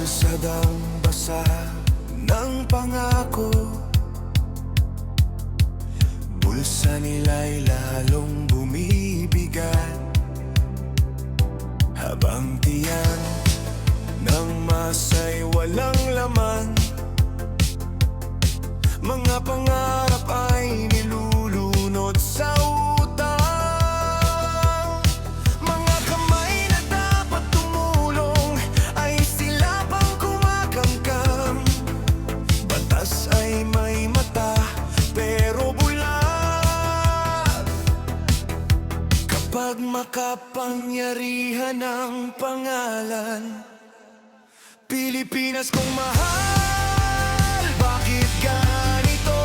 Kalsadang basa ng pangako, bulsa nila'y lalong bumibigat, habang tiyan ng masa'y walang laman. Mga pangarap ay nilulunod sa utang. Mga kamay na dapat tumulong ay sila pang kumakangkam. Batas ay may mata pero bulag. Kapag makapangyarihan ang pangalan, Pilipinas kong mahal, bakit ganito?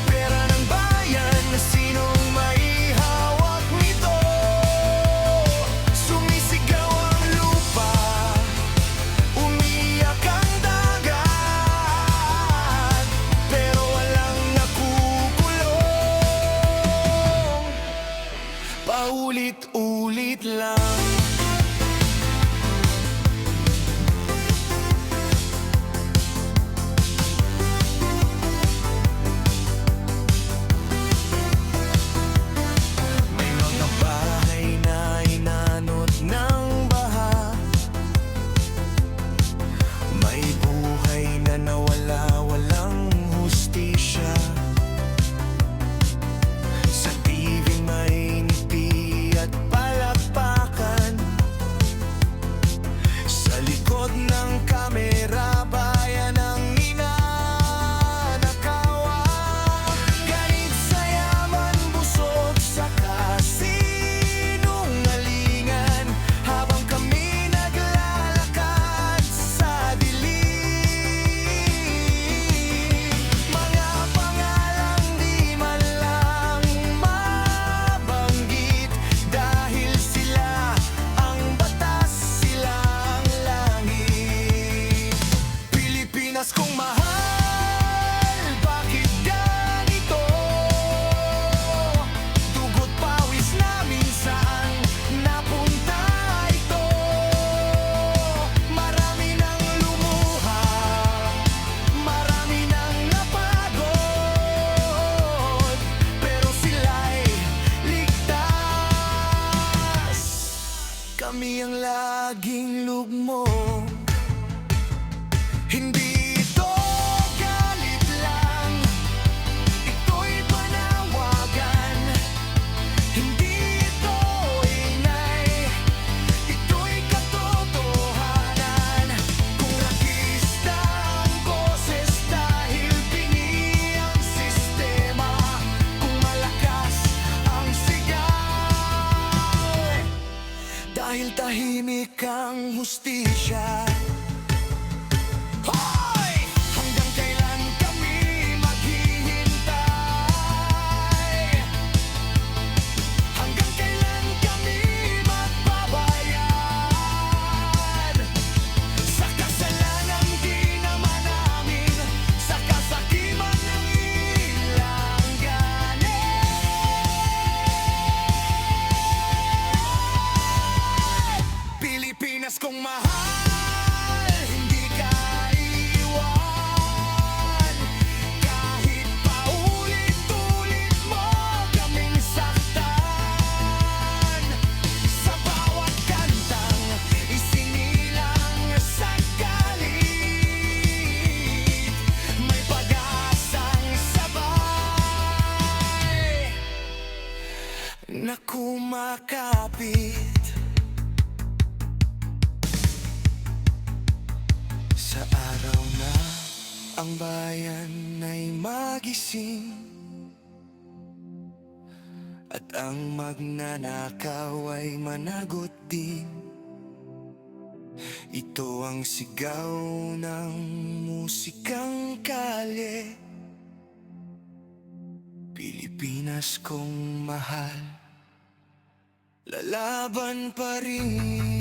Pera ng bayan, sinong may hawak nito? Sumisigaw ang lupa, umiyak ang dagat, pero walang nakukulong. Paulit-ulit lang. Kung mahal, bakit ganito? Dugot pawis namin saan napunta ito. Marami nang lumuha, marami nang napagod, pero sila'y ligtas. Kami ang laging lugmok. Hindi dahil tahimik ang hustisya. Hoy! Hanggang kailan kami maghihintay? Hanggang kailan kami magbabayad sa kasalanang ginawa namin, sa kasakiman ng ilang ganin? Pilipinas kong mahal, hindi ka iwan. Kahit paulit-ulit mo kaming saktan, sa bawat kantang isinilang sa galit, may pag-asang sabay na kumakapit. Sa araw na ang bayan ay magising at ang magnanakaw ay managot din, ito ang sigaw ng musikang kalye. Pilipinas kong mahal, lalaban pa rin.